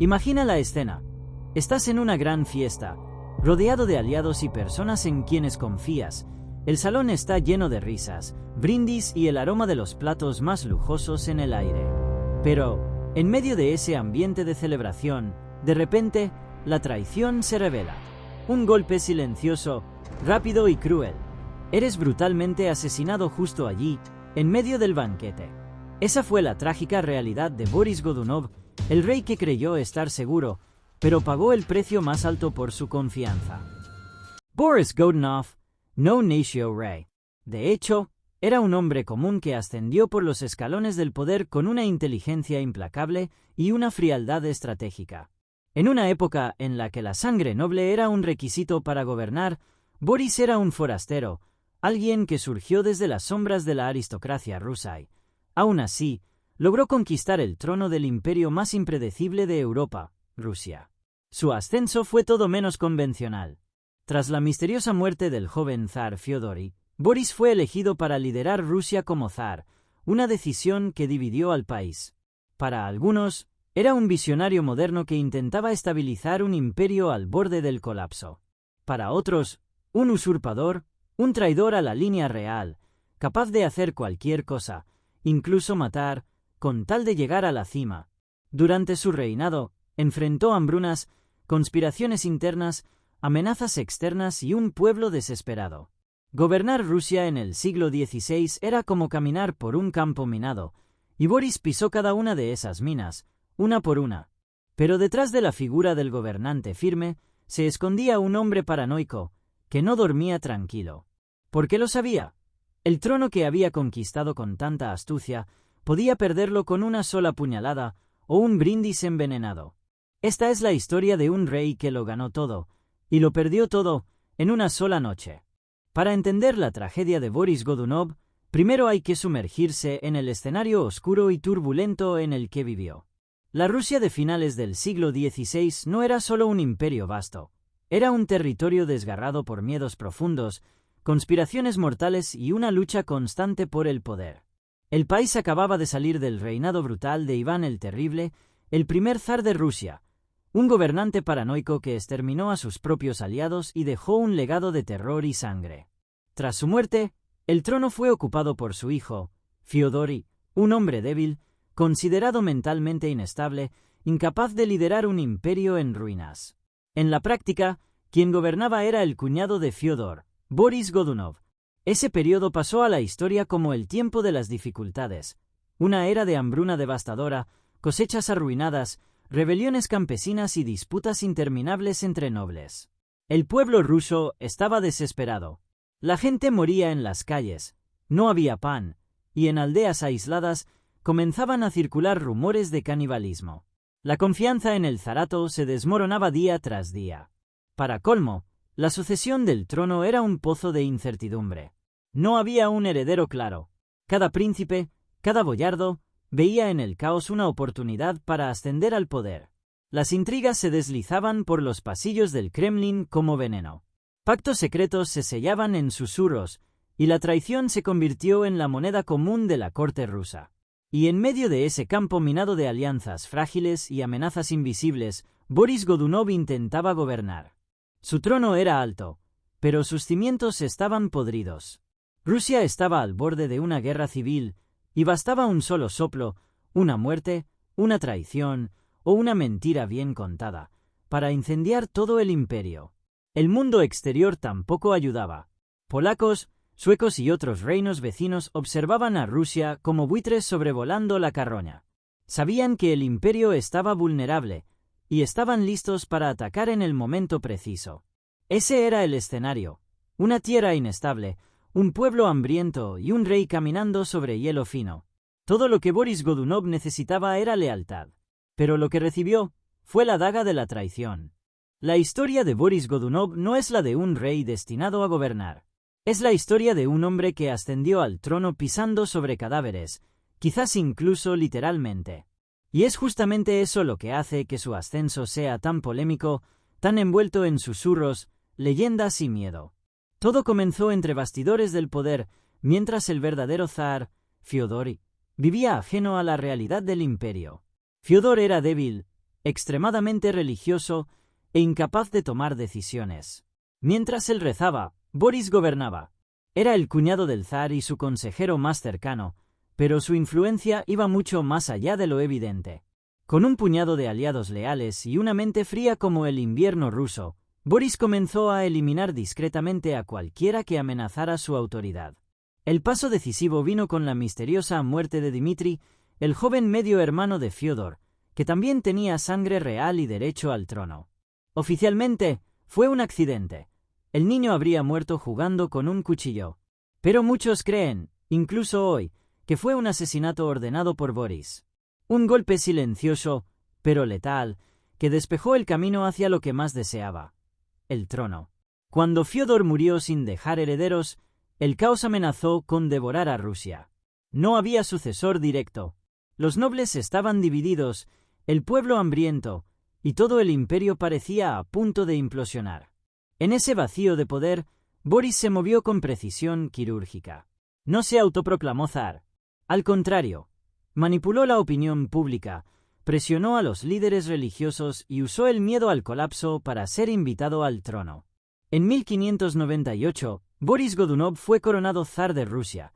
Imagina la escena. Estás en una gran fiesta, rodeado de aliados y personas en quienes confías. El salón está lleno de risas, brindis y el aroma de los platos más lujosos en el aire. Pero, en medio de ese ambiente de celebración, de repente, la traición se revela. Un golpe silencioso, rápido y cruel. Eres brutalmente asesinado justo allí, en medio del banquete. Esa fue la trágica realidad de Boris Godunov, el rey que creyó estar seguro, pero pagó el precio más alto por su confianza. Boris Godunov no nació rey. De hecho, era un hombre común que ascendió por los escalones del poder con una inteligencia implacable y una frialdad estratégica. En una época en la que la sangre noble era un requisito para gobernar, Boris era un forastero, alguien que surgió desde las sombras de la aristocracia rusa y, aún así, logró conquistar el trono del imperio más impredecible de Europa, Rusia. Su ascenso fue todo menos convencional. Tras la misteriosa muerte del joven zar Fyodor, Boris fue elegido para liderar Rusia como zar, una decisión que dividió al país. Para algunos, era un visionario moderno que intentaba estabilizar un imperio al borde del colapso. Para otros, un usurpador, un traidor a la línea real, capaz de hacer cualquier cosa, incluso matar, con tal de llegar a la cima. Durante su reinado, enfrentó hambrunas, conspiraciones internas, amenazas externas y un pueblo desesperado. Gobernar Rusia en el siglo XVI era como caminar por un campo minado, y Boris pisó cada una de esas minas, una por una. Pero detrás de la figura del gobernante firme, se escondía un hombre paranoico, que no dormía tranquilo. ¿Por qué lo sabía? El trono que había conquistado con tanta astucia, podía perderlo con una sola puñalada o un brindis envenenado. Esta es la historia de un rey que lo ganó todo, y lo perdió todo, en una sola noche. Para entender la tragedia de Boris Godunov, primero hay que sumergirse en el escenario oscuro y turbulento en el que vivió. La Rusia de finales del siglo XVI no era solo un imperio vasto, era un territorio desgarrado por miedos profundos, conspiraciones mortales y una lucha constante por el poder. El país acababa de salir del reinado brutal de Iván el Terrible, el primer zar de Rusia, un gobernante paranoico que exterminó a sus propios aliados y dejó un legado de terror y sangre. Tras su muerte, el trono fue ocupado por su hijo, Fyodor, un hombre débil, considerado mentalmente inestable, incapaz de liderar un imperio en ruinas. En la práctica, quien gobernaba era el cuñado de Fyodor, Boris Godunov. Ese periodo pasó a la historia como el tiempo de las dificultades, una era de hambruna devastadora, cosechas arruinadas, rebeliones campesinas y disputas interminables entre nobles. El pueblo ruso estaba desesperado. La gente moría en las calles, no había pan, y en aldeas aisladas comenzaban a circular rumores de canibalismo. La confianza en el zarato se desmoronaba día tras día. Para colmo, la sucesión del trono era un pozo de incertidumbre. No había un heredero claro. Cada príncipe, cada boyardo, veía en el caos una oportunidad para ascender al poder. Las intrigas se deslizaban por los pasillos del Kremlin como veneno. Pactos secretos se sellaban en susurros, y la traición se convirtió en la moneda común de la corte rusa. Y en medio de ese campo minado de alianzas frágiles y amenazas invisibles, Boris Godunov intentaba gobernar. Su trono era alto, pero sus cimientos estaban podridos. Rusia estaba al borde de una guerra civil, y bastaba un solo soplo, una muerte, una traición o una mentira bien contada, para incendiar todo el imperio. El mundo exterior tampoco ayudaba. Polacos, suecos y otros reinos vecinos observaban a Rusia como buitres sobrevolando la carroña. Sabían que el imperio estaba vulnerable, y estaban listos para atacar en el momento preciso. Ese era el escenario: una tierra inestable, un pueblo hambriento y un rey caminando sobre hielo fino. Todo lo que Boris Godunov necesitaba era lealtad, pero lo que recibió fue la daga de la traición. La historia de Boris Godunov no es la de un rey destinado a gobernar. Es la historia de un hombre que ascendió al trono pisando sobre cadáveres, quizás incluso literalmente. Y es justamente eso lo que hace que su ascenso sea tan polémico, tan envuelto en susurros, leyendas y miedo. Todo comenzó entre bastidores del poder, mientras el verdadero zar, Fyodor, vivía ajeno a la realidad del imperio. Fyodor era débil, extremadamente religioso e incapaz de tomar decisiones. Mientras él rezaba, Boris gobernaba. Era el cuñado del zar y su consejero más cercano, pero su influencia iba mucho más allá de lo evidente. Con un puñado de aliados leales y una mente fría como el invierno ruso, Boris comenzó a eliminar discretamente a cualquiera que amenazara su autoridad. El paso decisivo vino con la misteriosa muerte de Dmitri, el joven medio hermano de Fiódor, que también tenía sangre real y derecho al trono. Oficialmente, fue un accidente. El niño habría muerto jugando con un cuchillo. Pero muchos creen, incluso hoy, que fue un asesinato ordenado por Boris. Un golpe silencioso, pero letal, que despejó el camino hacia lo que más deseaba: el trono. Cuando Fiódor murió sin dejar herederos, el caos amenazó con devorar a Rusia. No había sucesor directo. Los nobles estaban divididos, el pueblo hambriento, y todo el imperio parecía a punto de implosionar. En ese vacío de poder, Boris se movió con precisión quirúrgica. No se autoproclamó zar. Al contrario, manipuló la opinión pública, presionó a los líderes religiosos y usó el miedo al colapso para ser invitado al trono. En 1598, Boris Godunov fue coronado zar de Rusia,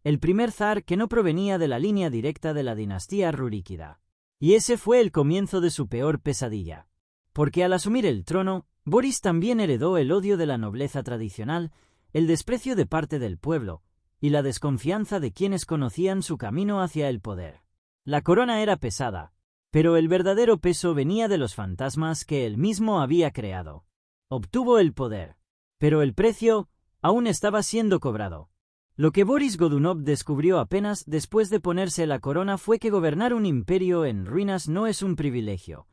el primer zar que no provenía de la línea directa de la dinastía ruríkida. Y ese fue el comienzo de su peor pesadilla. Porque al asumir el trono, Boris también heredó el odio de la nobleza tradicional, el desprecio de parte del pueblo, y la desconfianza de quienes conocían su camino hacia el poder. La corona era pesada, pero el verdadero peso venía de los fantasmas que él mismo había creado. Obtuvo el poder, pero el precio aún estaba siendo cobrado. Lo que Boris Godunov descubrió apenas después de ponerse la corona fue que gobernar un imperio en ruinas no es un privilegio,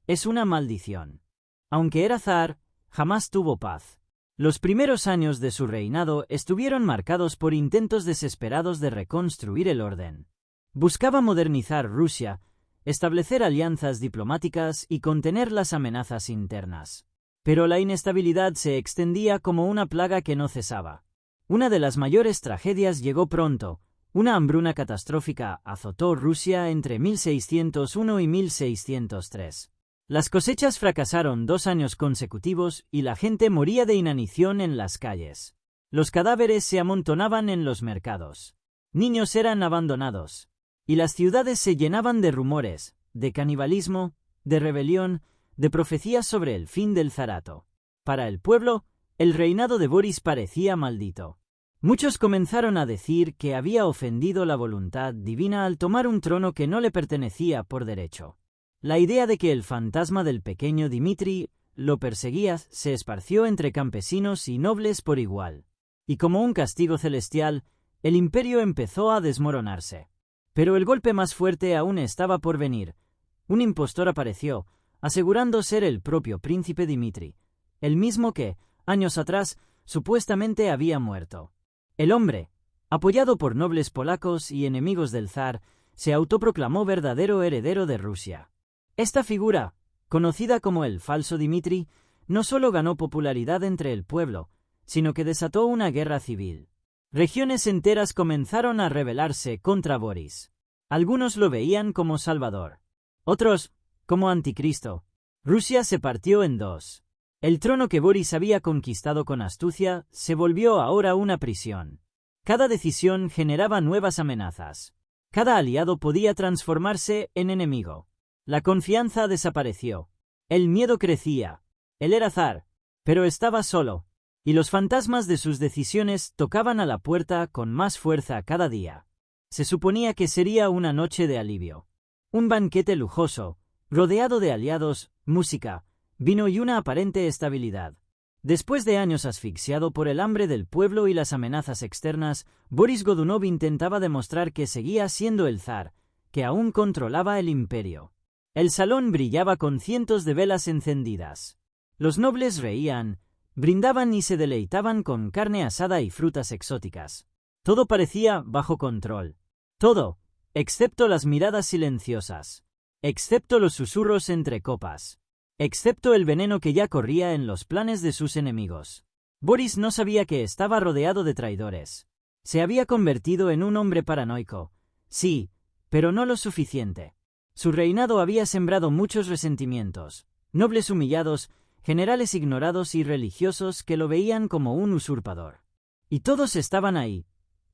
es una maldición. Aunque era zar, jamás tuvo paz. Los primeros años de su reinado estuvieron marcados por intentos desesperados de reconstruir el orden. Buscaba modernizar Rusia, establecer alianzas diplomáticas y contener las amenazas internas. Pero la inestabilidad se extendía como una plaga que no cesaba. Una de las mayores tragedias llegó pronto. Una hambruna catastrófica azotó Rusia entre 1601 y 1603. Las cosechas fracasaron 2 años consecutivos y la gente moría de inanición en las calles. Los cadáveres se amontonaban en los mercados. Niños eran abandonados. Y las ciudades se llenaban de rumores, de canibalismo, de rebelión, de profecías sobre el fin del zarato. Para el pueblo, el reinado de Boris parecía maldito. Muchos comenzaron a decir que había ofendido la voluntad divina al tomar un trono que no le pertenecía por derecho. La idea de que el fantasma del pequeño Dmitri lo perseguía se esparció entre campesinos y nobles por igual. Y como un castigo celestial, el imperio empezó a desmoronarse. Pero el golpe más fuerte aún estaba por venir. Un impostor apareció, asegurando ser el propio príncipe Dmitri, el mismo que, años atrás, supuestamente había muerto. El hombre, apoyado por nobles polacos y enemigos del zar, se autoproclamó verdadero heredero de Rusia. Esta figura, conocida como el falso Dmitri, no solo ganó popularidad entre el pueblo, sino que desató una guerra civil. Regiones enteras comenzaron a rebelarse contra Boris. Algunos lo veían como salvador, otros como anticristo. Rusia se partió en dos. El trono que Boris había conquistado con astucia se volvió ahora una prisión. Cada decisión generaba nuevas amenazas. Cada aliado podía transformarse en enemigo. La confianza desapareció. El miedo crecía. Él era zar, pero estaba solo, y los fantasmas de sus decisiones tocaban a la puerta con más fuerza cada día. Se suponía que sería una noche de alivio. Un banquete lujoso, rodeado de aliados, música, vino y una aparente estabilidad. Después de años asfixiado por el hambre del pueblo y las amenazas externas, Boris Godunov intentaba demostrar que seguía siendo el zar, que aún controlaba el imperio. El salón brillaba con cientos de velas encendidas. Los nobles reían, brindaban y se deleitaban con carne asada y frutas exóticas. Todo parecía bajo control. Todo, excepto las miradas silenciosas, excepto los susurros entre copas, excepto el veneno que ya corría en los planes de sus enemigos. Boris no sabía que estaba rodeado de traidores. Se había convertido en un hombre paranoico, sí, pero no lo suficiente. Su reinado había sembrado muchos resentimientos, nobles humillados, generales ignorados y religiosos que lo veían como un usurpador. Y todos estaban ahí,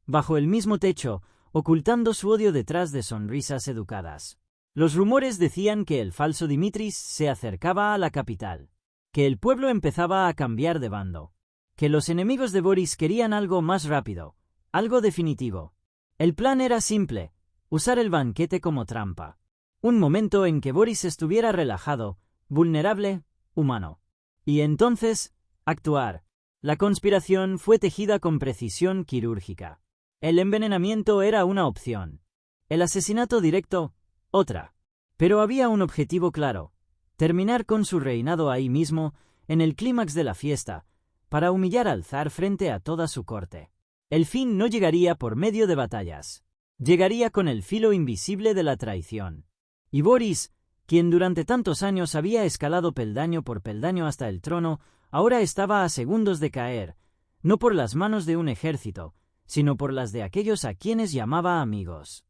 bajo el mismo techo, ocultando su odio detrás de sonrisas educadas. Los rumores decían que el falso Dimitris se acercaba a la capital, que el pueblo empezaba a cambiar de bando, que los enemigos de Boris querían algo más rápido, algo definitivo. El plan era simple, usar el banquete como trampa. Un momento en que Boris estuviera relajado, vulnerable, humano. Y entonces, actuar. La conspiración fue tejida con precisión quirúrgica. El envenenamiento era una opción. El asesinato directo, otra. Pero había un objetivo claro: terminar con su reinado ahí mismo, en el clímax de la fiesta, para humillar al zar frente a toda su corte. El fin no llegaría por medio de batallas. Llegaría con el filo invisible de la traición. Y Boris, quien durante tantos años había escalado peldaño por peldaño hasta el trono, ahora estaba a segundos de caer, no por las manos de un ejército, sino por las de aquellos a quienes llamaba amigos.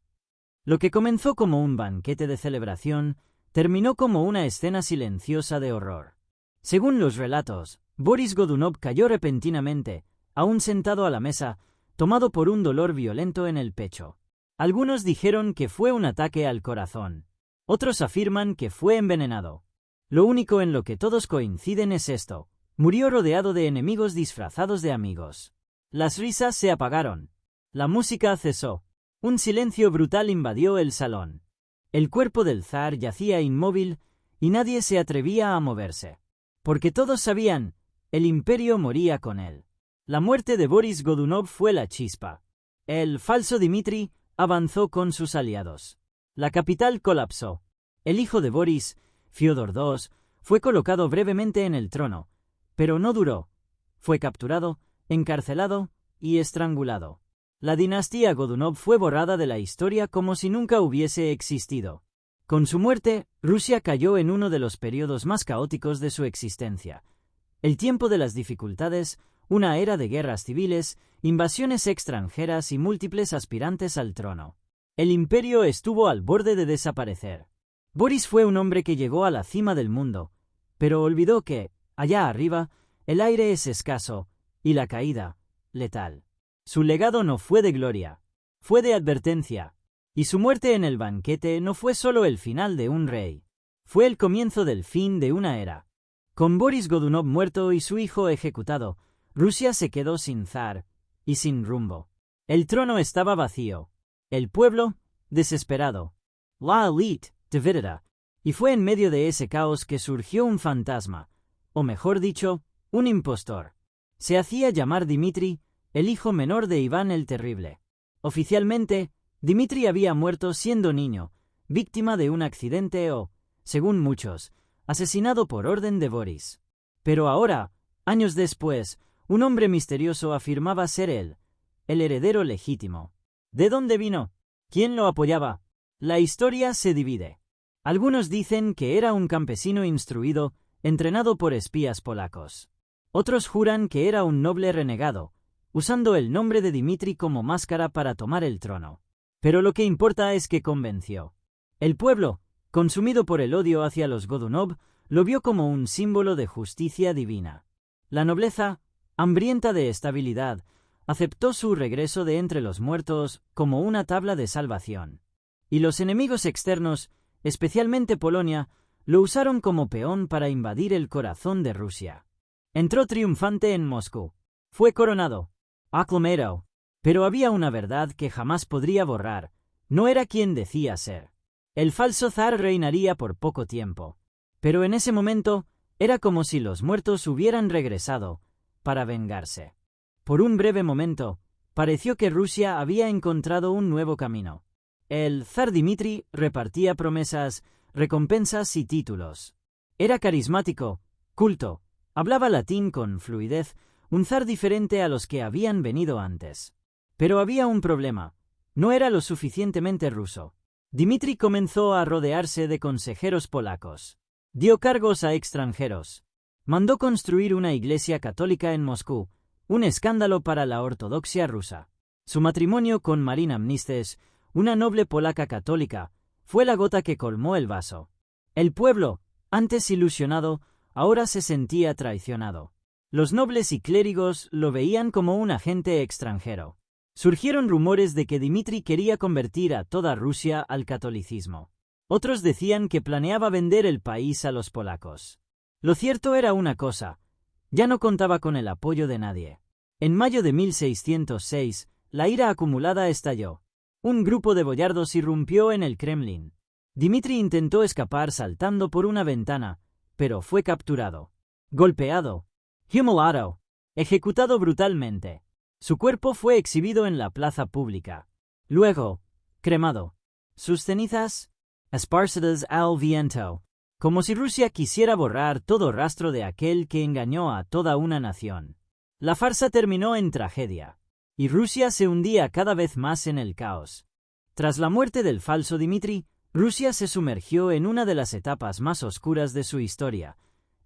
Lo que comenzó como un banquete de celebración, terminó como una escena silenciosa de horror. Según los relatos, Boris Godunov cayó repentinamente, aún sentado a la mesa, tomado por un dolor violento en el pecho. Algunos dijeron que fue un ataque al corazón. Otros afirman que fue envenenado. Lo único en lo que todos coinciden es esto: murió rodeado de enemigos disfrazados de amigos. Las risas se apagaron. La música cesó. Un silencio brutal invadió el salón. El cuerpo del zar yacía inmóvil y nadie se atrevía a moverse. Porque todos sabían, el imperio moría con él. La muerte de Boris Godunov fue la chispa. El falso Dimitri avanzó con sus aliados. La capital colapsó. El hijo de Boris, Fiódor II, fue colocado brevemente en el trono, pero no duró. Fue capturado, encarcelado y estrangulado. La dinastía Godunov fue borrada de la historia como si nunca hubiese existido. Con su muerte, Rusia cayó en uno de los periodos más caóticos de su existencia. El tiempo de las dificultades, una era de guerras civiles, invasiones extranjeras y múltiples aspirantes al trono. El imperio estuvo al borde de desaparecer. Boris fue un hombre que llegó a la cima del mundo, pero olvidó que, allá arriba, el aire es escaso, y la caída, letal. Su legado no fue de gloria, fue de advertencia, y su muerte en el banquete no fue solo el final de un rey, fue el comienzo del fin de una era. Con Boris Godunov muerto y su hijo ejecutado, Rusia se quedó sin zar y sin rumbo. El trono estaba vacío, el pueblo, desesperado, la élite, dividida, y fue en medio de ese caos que surgió un fantasma, o mejor dicho, un impostor. Se hacía llamar Dimitri, el hijo menor de Iván el Terrible. Oficialmente, Dimitri había muerto siendo niño, víctima de un accidente o, según muchos, asesinado por orden de Boris. Pero ahora, años después, un hombre misterioso afirmaba ser él, el heredero legítimo. ¿De dónde vino? ¿Quién lo apoyaba? La historia se divide. Algunos dicen que era un campesino instruido, entrenado por espías polacos. Otros juran que era un noble renegado, usando el nombre de Dimitri como máscara para tomar el trono. Pero lo que importa es que convenció. El pueblo, consumido por el odio hacia los Godunov, lo vio como un símbolo de justicia divina. La nobleza, hambrienta de estabilidad, aceptó su regreso de entre los muertos como una tabla de salvación. Y los enemigos externos, especialmente Polonia, lo usaron como peón para invadir el corazón de Rusia. Entró triunfante en Moscú. Fue coronado. Aclamado. Pero había una verdad que jamás podría borrar. No era quien decía ser. El falso zar reinaría por poco tiempo. Pero en ese momento, era como si los muertos hubieran regresado, para vengarse. Por un breve momento, pareció que Rusia había encontrado un nuevo camino. El zar Dimitri repartía promesas, recompensas y títulos. Era carismático, culto, hablaba latín con fluidez, un zar diferente a los que habían venido antes. Pero había un problema: no era lo suficientemente ruso. Dimitri comenzó a rodearse de consejeros polacos. Dio cargos a extranjeros. Mandó construir una iglesia católica en Moscú, un escándalo para la ortodoxia rusa. Su matrimonio con Marina Mnistes, una noble polaca católica, fue la gota que colmó el vaso. El pueblo, antes ilusionado, ahora se sentía traicionado. Los nobles y clérigos lo veían como un agente extranjero. Surgieron rumores de que Dmitri quería convertir a toda Rusia al catolicismo. Otros decían que planeaba vender el país a los polacos. Lo cierto era una cosa: ya no contaba con el apoyo de nadie. En mayo de 1606, la ira acumulada estalló. Un grupo de boyardos irrumpió en el Kremlin. Dmitri intentó escapar saltando por una ventana, pero fue capturado, golpeado, humillado, ejecutado brutalmente. Su cuerpo fue exhibido en la plaza pública. Luego, cremado. Sus cenizas, esparcidas al viento, como si Rusia quisiera borrar todo rastro de aquel que engañó a toda una nación. La farsa terminó en tragedia, y Rusia se hundía cada vez más en el caos. Tras la muerte del falso Dmitri, Rusia se sumergió en una de las etapas más oscuras de su historia,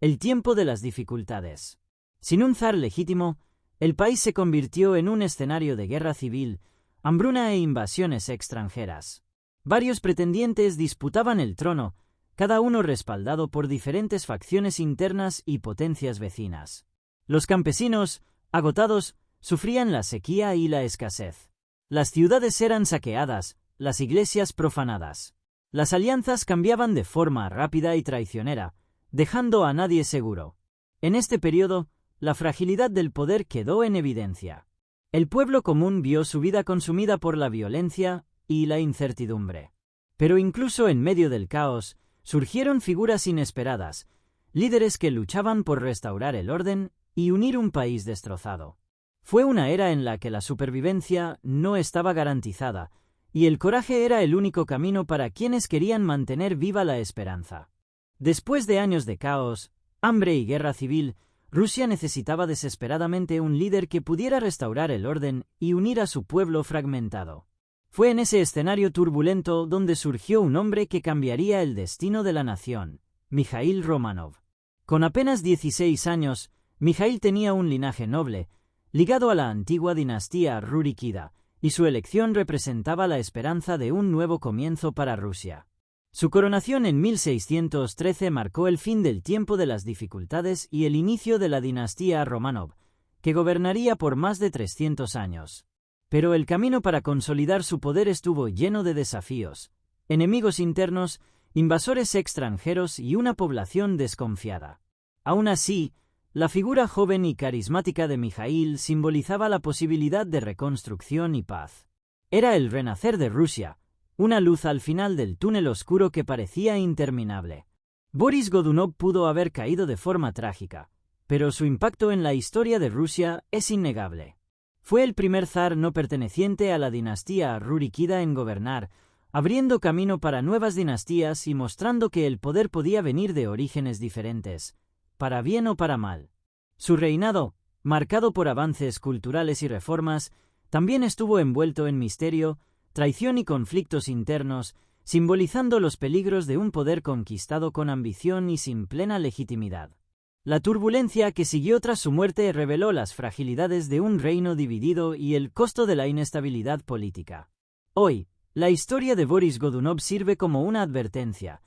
el tiempo de las dificultades. Sin un zar legítimo, el país se convirtió en un escenario de guerra civil, hambruna e invasiones extranjeras. Varios pretendientes disputaban el trono, cada uno respaldado por diferentes facciones internas y potencias vecinas. Los campesinos, agotados, sufrían la sequía y la escasez. Las ciudades eran saqueadas, las iglesias profanadas. Las alianzas cambiaban de forma rápida y traicionera, dejando a nadie seguro. En este periodo, la fragilidad del poder quedó en evidencia. El pueblo común vio su vida consumida por la violencia y la incertidumbre. Pero incluso en medio del caos, surgieron figuras inesperadas, líderes que luchaban por restaurar el orden y unir un país destrozado. Fue una era en la que la supervivencia no estaba garantizada, y el coraje era el único camino para quienes querían mantener viva la esperanza. Después de años de caos, hambre y guerra civil, Rusia necesitaba desesperadamente un líder que pudiera restaurar el orden y unir a su pueblo fragmentado. Fue en ese escenario turbulento donde surgió un hombre que cambiaría el destino de la nación, Mijaíl Románov. Con apenas 16 años, Mijaíl tenía un linaje noble, ligado a la antigua dinastía Rurikida, y su elección representaba la esperanza de un nuevo comienzo para Rusia. Su coronación en 1613 marcó el fin del tiempo de las dificultades y el inicio de la dinastía Románov, que gobernaría por más de 300 años. Pero el camino para consolidar su poder estuvo lleno de desafíos, enemigos internos, invasores extranjeros y una población desconfiada. Aún así, la figura joven y carismática de Mijaíl simbolizaba la posibilidad de reconstrucción y paz. Era el renacer de Rusia, una luz al final del túnel oscuro que parecía interminable. Boris Godunov pudo haber caído de forma trágica, pero su impacto en la historia de Rusia es innegable. Fue el primer zar no perteneciente a la dinastía Rurikida en gobernar, abriendo camino para nuevas dinastías y mostrando que el poder podía venir de orígenes diferentes, para bien o para mal. Su reinado, marcado por avances culturales y reformas, también estuvo envuelto en misterio, traición y conflictos internos, simbolizando los peligros de un poder conquistado con ambición y sin plena legitimidad. La turbulencia que siguió tras su muerte reveló las fragilidades de un reino dividido y el costo de la inestabilidad política. Hoy, la historia de Boris Godunov sirve como una advertencia.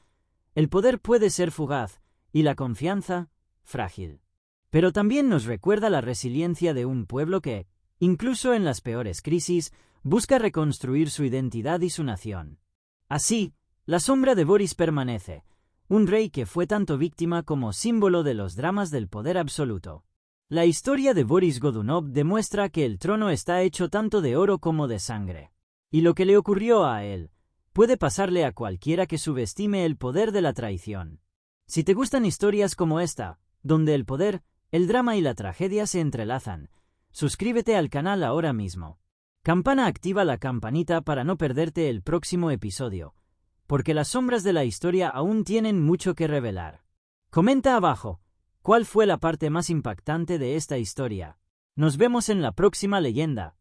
El poder puede ser fugaz, y la confianza, frágil. Pero también nos recuerda la resiliencia de un pueblo que, incluso en las peores crisis, busca reconstruir su identidad y su nación. Así, la sombra de Boris permanece, un rey que fue tanto víctima como símbolo de los dramas del poder absoluto. La historia de Boris Godunov demuestra que el trono está hecho tanto de oro como de sangre. Y lo que le ocurrió a él puede pasarle a cualquiera que subestime el poder de la traición. Si te gustan historias como esta, donde el poder, el drama y la tragedia se entrelazan, suscríbete al canal ahora mismo. Campana, activa la campanita para no perderte el próximo episodio, porque las sombras de la historia aún tienen mucho que revelar. Comenta abajo, ¿cuál fue la parte más impactante de esta historia? Nos vemos en la próxima leyenda.